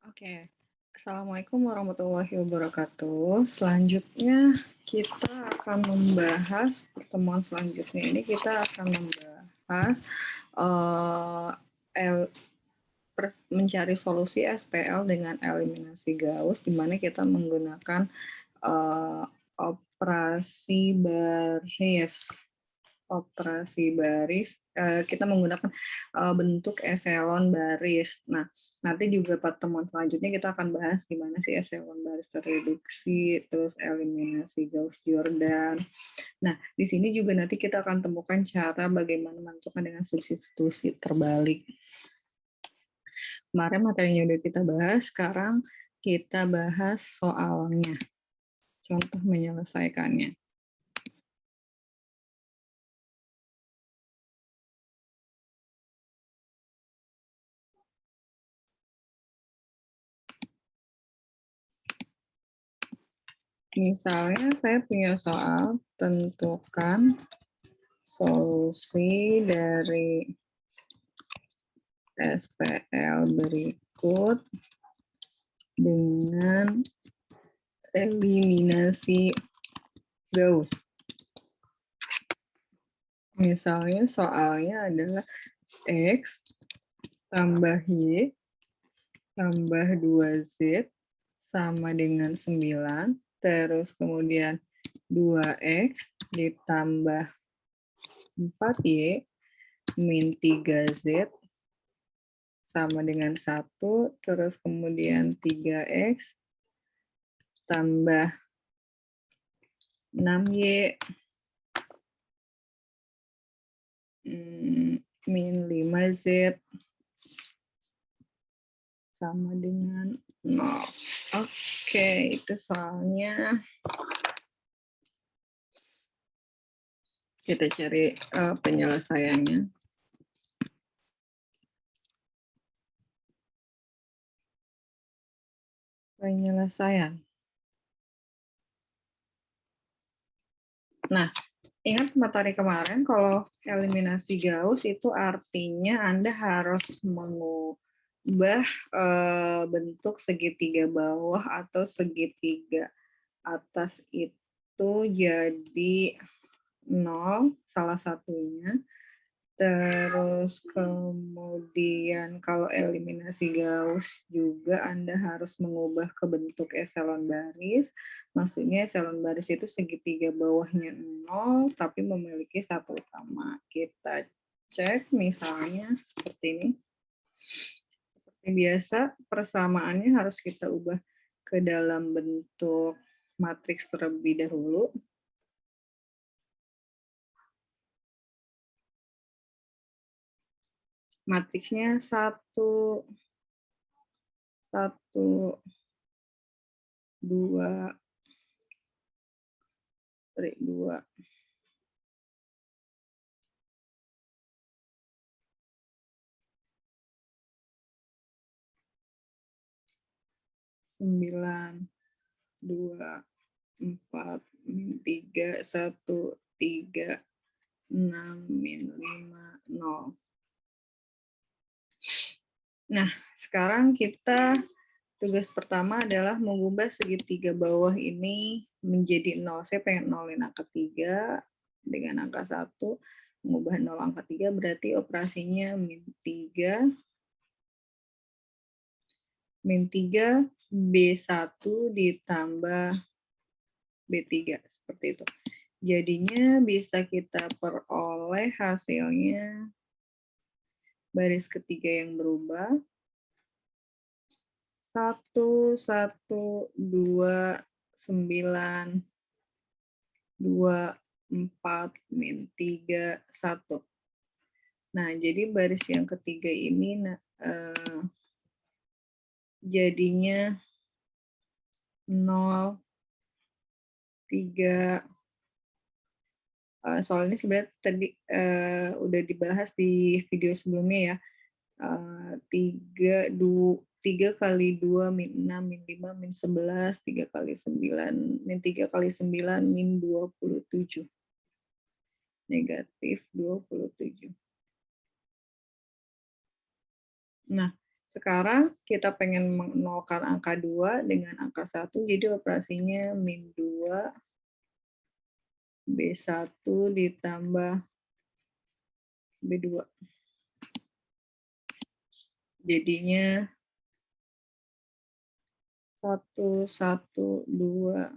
Oke, Assalamualaikum warahmatullahi wabarakatuh. Selanjutnya kita akan membahas pertemuan selanjutnya ini kita akan membahas uh, mencari solusi SPL dengan eliminasi Gauss, di mana kita menggunakan operasi baris. Kita menggunakan bentuk eselon baris. Nah, nanti juga pertemuan selanjutnya kita akan bahas gimana sih eselon baris terreduksi, terus eliminasi Gauss-Jordan. Nah, di sini juga nanti kita akan temukan cara bagaimana menentukan dengan substitusi terbalik. Kemarin materinya udah kita bahas, sekarang kita bahas soalnya, contoh menyelesaikannya. Misalnya saya punya soal, tentukan solusi dari SPL berikut dengan eliminasi Gauss. Misalnya soalnya adalah X tambah Y tambah 2Z sama dengan 9, terus kemudian 2X ditambah 4Y min 3Z sama dengan 1, terus kemudian 3X tambah 6Y min 5Z sama dengan 0. Oke, itu soalnya. Kita cari penyelesaiannya. Penyelesaian. Nah, ingat materi kemarin kalau eliminasi Gauss itu artinya Anda harus mengubah bentuk segitiga bawah atau segitiga atas itu jadi 0, salah satunya. Terus kemudian kalau eliminasi Gauss juga Anda harus mengubah ke bentuk eselon baris. Maksudnya eselon baris itu segitiga bawahnya 0 tapi memiliki satu utama. Kita cek misalnya seperti ini. Seperti biasa persamaannya harus kita ubah ke dalam bentuk matriks terlebih dahulu. Matriksnya 1, 2, 2, 9, 2, 4, 3, 1, 3, 6, min 5, 0. Nah, sekarang kita tugas pertama adalah mengubah segitiga bawah ini menjadi 0. Saya pengen nolin angka 3 dengan angka 1. Mengubah 0 angka 3 berarti operasinya min 3. Min 3 B1 ditambah B3. Seperti itu. Jadinya bisa kita peroleh hasilnya baris ketiga yang berubah 1, 1, 2, 9, 2, 4, min 3, 1. Nah, jadi baris yang ketiga ini jadinya 0, 3. Soal ini sebenarnya tadi udah dibahas di video sebelumnya ya. 3 kali 2 min 6 min 5 min 11, 3 kali 9 min 3 kali 9 min 27. Negatif 27. Nah, Sekarang kita pengen menolkan angka 2 dengan angka 1, jadi operasinya min 2 B1 ditambah B2. Jadinya 1, 1, 2,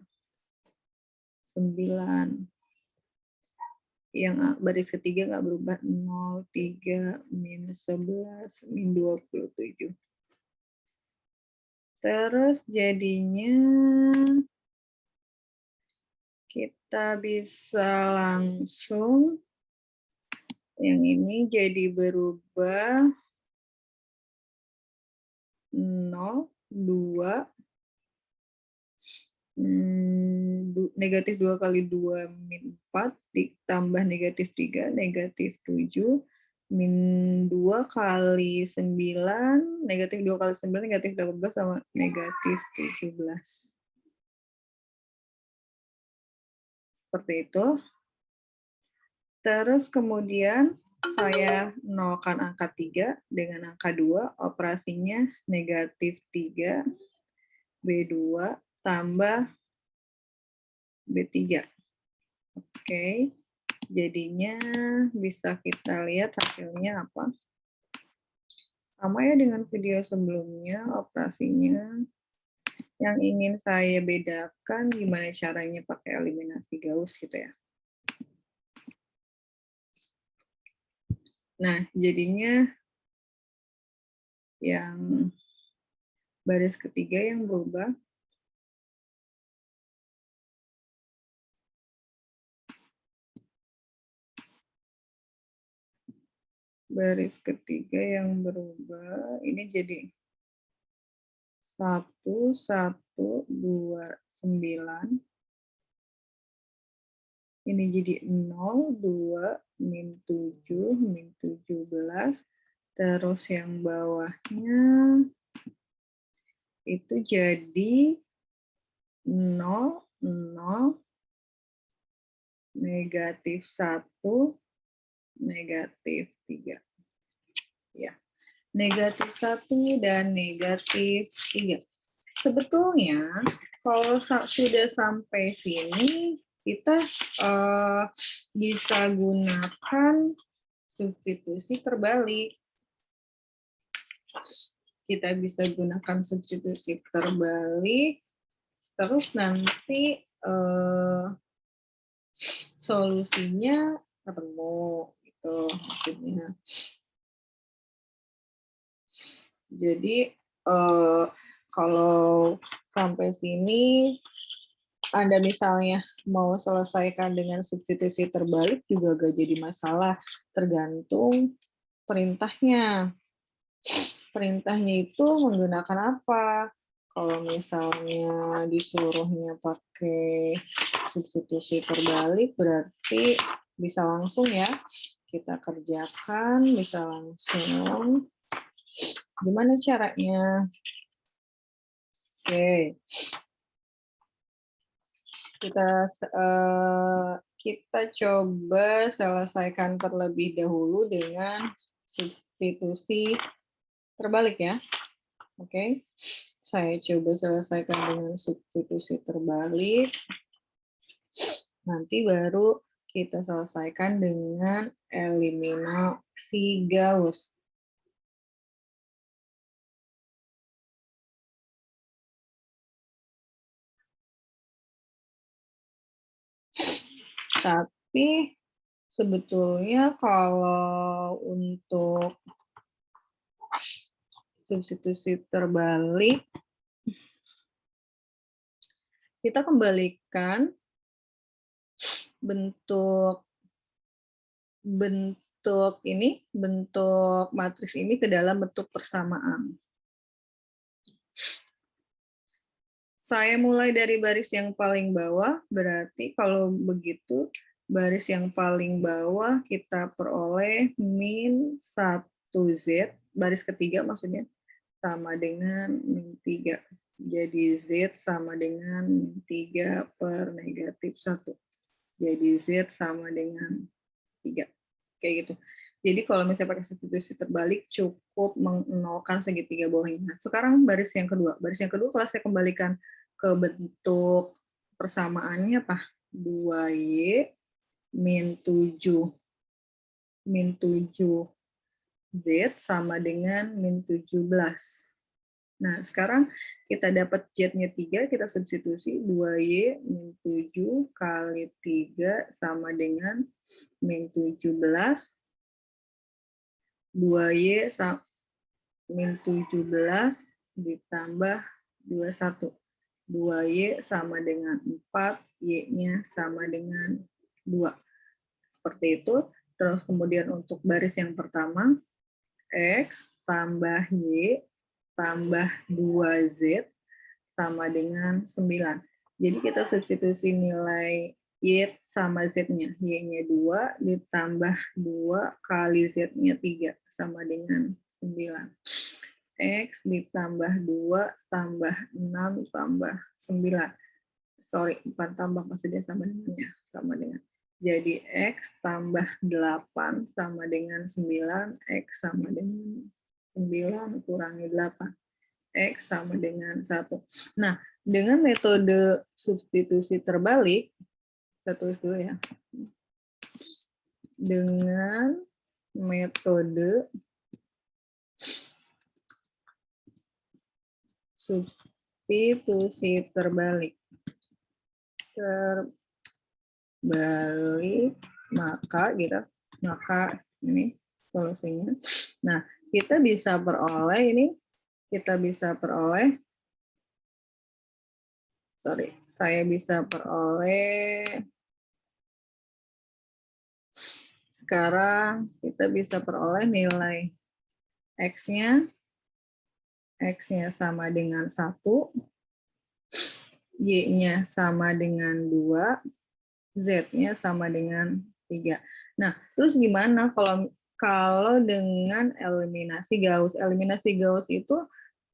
9. Yang baris ketiga nggak berubah, 0, 3, min 11, min 27. Terus jadinya kita bisa langsung yang ini jadi berubah 0, 2, negatif 2 kali 2 min 4 ditambah negatif 3 negatif 7 min 2 kali 9 negatif 2 kali 9 negatif 18 sama negatif 17. Seperti itu. Terus kemudian saya nolkan angka 3 dengan angka 2, operasinya negatif 3 B2 tambah B3. Oke, jadinya bisa kita lihat hasilnya apa. Sama ya dengan video sebelumnya, operasinya. Yang ingin saya bedakan gimana caranya pakai eliminasi Gauss gitu ya. Nah, jadinya yang baris ketiga yang berubah. Baris ketiga yang berubah, ini jadi 1, 1, 2, 9. Ini jadi 0, 2, min 7, min 17. Terus yang bawahnya itu jadi 0, 0, negatif 1, negatif 3. Ya, negatif 1 dan negatif 3. Sebetulnya kalau sudah sampai sini, kita bisa gunakan substitusi terbalik. Kita bisa gunakan substitusi terbalik, terus nanti solusinya ketemu gitu maksudnya. Jadi kalau sampai sini Anda misalnya mau selesaikan dengan substitusi terbalik juga gak jadi masalah, tergantung perintahnya. Perintahnya itu menggunakan apa? Kalau misalnya disuruhnya pakai substitusi terbalik, berarti bisa langsung ya kita kerjakan, bisa langsung. Gimana caranya? Oke. Kita coba selesaikan terlebih dahulu dengan substitusi terbalik ya. Oke. Saya coba selesaikan dengan substitusi terbalik. Nanti baru kita selesaikan dengan eliminasi Gauss. Tapi sebetulnya kalau untuk substitusi terbalik, kita kembalikan bentuk matriks ini ke dalam bentuk persamaan. Saya mulai dari baris yang paling bawah, berarti kalau begitu baris yang paling bawah kita peroleh min 1Z, baris ketiga maksudnya, sama dengan min 3. Jadi Z sama dengan min 3 per negatif 1. Jadi Z sama dengan 3. Kayak gitu. Jadi kalau misalnya pakai substitusi terbalik cukup menolkan segitiga bawahnya. Nah, sekarang baris yang kedua. Baris yang kedua kalau saya kembalikan ke bentuk persamaannya apa? 2Y min 7 Z sama dengan min 17. Nah, sekarang kita dapat Z-nya 3, kita substitusi 2Y min 7 kali 3 sama dengan min 17. 2Y min 17 ditambah 21. 2Y sama dengan 4, Y-nya sama dengan 2. Seperti itu. Terus kemudian untuk baris yang pertama, X tambah Y tambah 2Z sama dengan 9. Jadi kita substitusi nilai Y sama Z-nya. Y-nya 2 ditambah 2 kali Z-nya 3 sama dengan 9. X ditambah 2 tambah 6 tambah 9. Sorry, 4 tambah maksudnya sama dengannya. Sama dengan. Jadi X tambah 8 sama dengan 9. X sama dengan 9 kurangi 8. X sama dengan 1. Nah, dengan metode substitusi terbalik, saya tulis dulu ya. Dengan metode substitusi terbalik, maka ini solusinya. Nah, kita bisa peroleh sekarang kita bisa peroleh nilai X-nya sama dengan 1, Y-nya sama dengan 2, Z-nya sama dengan 3. Nah, terus gimana kalau dengan eliminasi Gauss? Eliminasi Gauss itu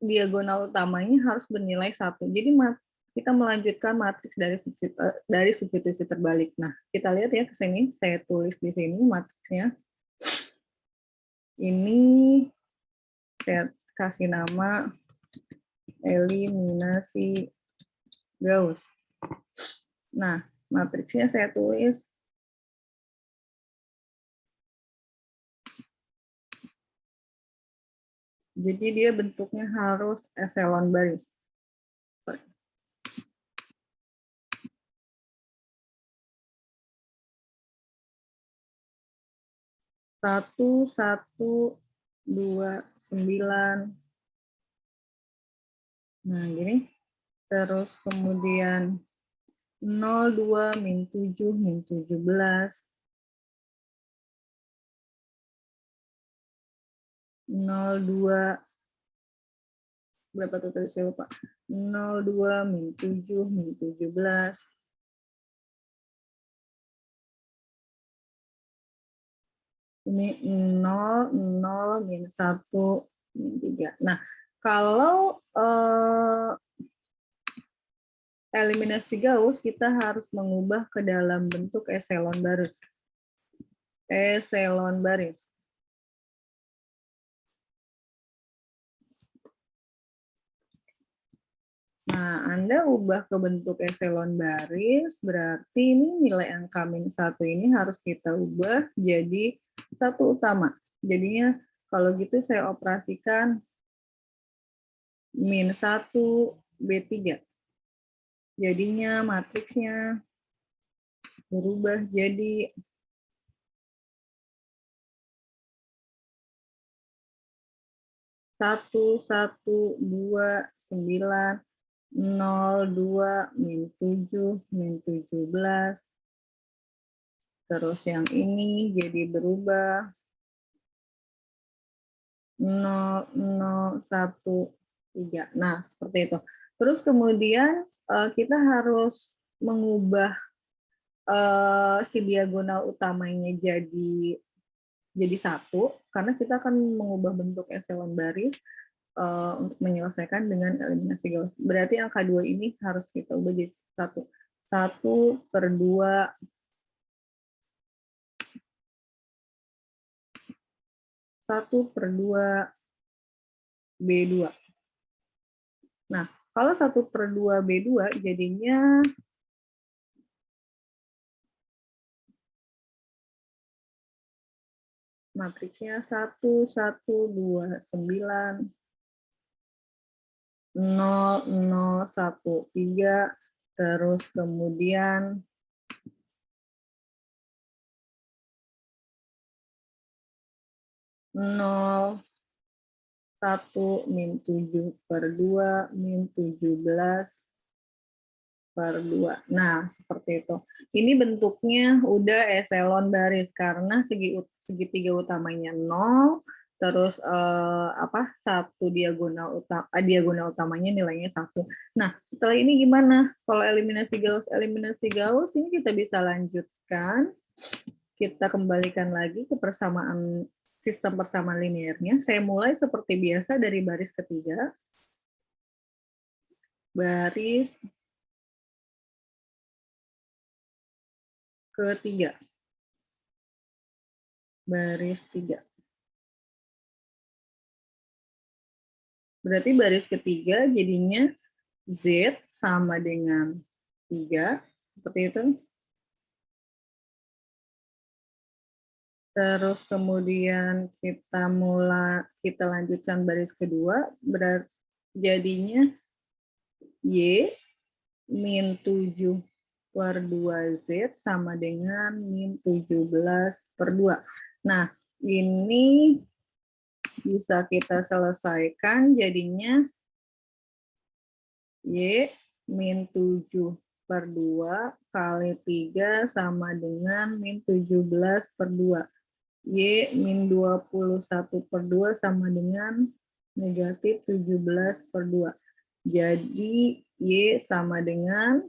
diagonal utamanya harus bernilai 1. Jadi kita melanjutkan matriks dari substitusi terbalik. Nah, kita lihat ya ke sini, saya tulis di sini matriksnya. Ini saya kasih nama eliminasi Gauss. Nah, matriksnya saya tulis jadi dia bentuknya harus eselon baris. 1, 1, 2, 9. Nah, gini. Terus kemudian 0, 2, min 7, min 17. 0, 2, berapa tuh tadi saya lupa. 0, 2, min 7, min 17. Ini 0, 0, min 1, min 3. Nah, kalau eliminasi Gauss, kita harus mengubah ke dalam bentuk eselon baris. Eselon baris. Nah, Anda ubah ke bentuk eselon baris, berarti ini nilai angka min 1 ini harus kita ubah jadi 1 utama. Jadinya kalau gitu saya operasikan min 1 B3. Jadinya matriksnya berubah jadi 1, 1, 2, 9, 0, 2, min 7, min 17. Terus yang ini jadi berubah 0, 0, 1, 3. Nah, seperti itu. Terus kemudian kita harus mengubah si diagonal utamanya jadi 1, karena kita akan mengubah bentuk eselon baris untuk menyelesaikan dengan eliminasi Gauss. Berarti angka 2 ini harus kita ubah jadi 1. 1/2 1/2 B2. Nah, kalau 1/2 B2 jadinya matriksnya 1, 1, 2, 9, 0, 0, 1, 3, terus kemudian 0, 1, min 7/2, min 17/2. Nah, seperti itu. Ini bentuknya udah eselon baris karena segitiga utamanya 0, terus satu diagonal utamanya nilainya 1. Nah, setelah ini gimana? Kalau eliminasi Gauss ini kita bisa lanjutkan. Kita kembalikan lagi ke sistem persamaan linearnya. Saya mulai seperti biasa dari baris ketiga. Baris ketiga. Baris 3. Berarti baris ketiga jadinya Z sama dengan 3. Seperti itu. Terus kemudian kita lanjutkan baris kedua, berarti jadinya Y min 7/2Z sama dengan min 17/2. Nah, ini bisa kita selesaikan jadinya Y min 7/2 kali 3 sama dengan min 17/2. Y min 21/2 sama dengan negatif 17/2. Jadi Y sama dengan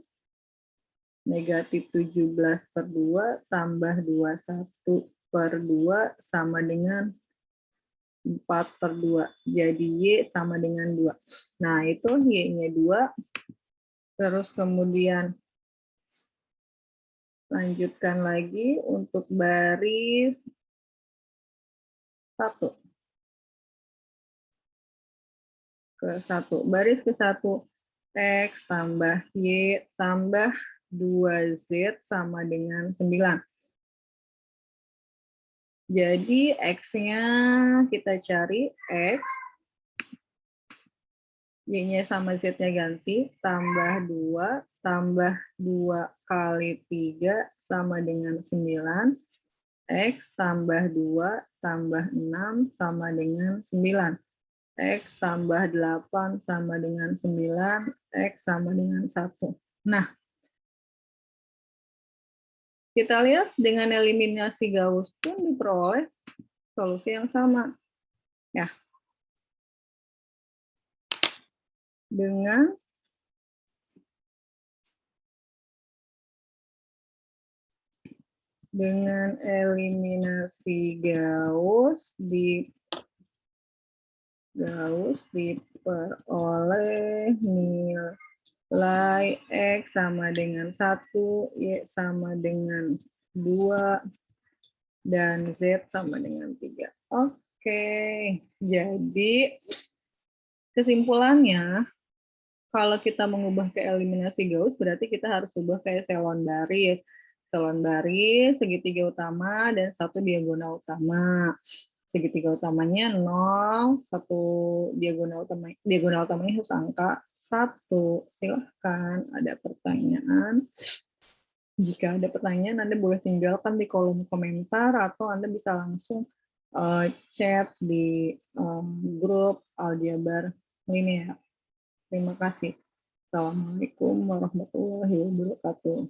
negatif 17/2 tambah 21/2 sama dengan 4/2. Jadi Y sama dengan 2. Nah, itu Y-nya 2. Terus kemudian lanjutkan lagi untuk baris 1. Baris ke-1, X tambah Y tambah 2Z sama dengan 9. Jadi X-nya kita cari X, Y-nya sama Z-nya ganti, tambah 2, tambah 2 kali 3 sama dengan 9, X tambah 2, tambah 6 sama dengan 9. X tambah 8 sama dengan 9, X sama dengan 1. Nah, kita lihat dengan eliminasi Gauss pun diperoleh solusi yang sama. Ya. Dengan eliminasi Gauss diperoleh nilai X sama dengan 1, Y sama dengan 2, dan Z sama dengan 3. Oke, jadi kesimpulannya, kalau kita mengubah ke eliminasi Gauss, berarti kita harus ubah ke eselon baris. Eselon baris, segitiga utama, dan satu diagonal utama. Segitiga utamanya 0, satu diagonal utamanya harus angka 1. Silahkan, ada pertanyaan. Jika ada pertanyaan, Anda boleh tinggalkan di kolom komentar, atau Anda bisa langsung chat di grup Aljabar Linear. Terima kasih. Assalamualaikum warahmatullahi wabarakatuh.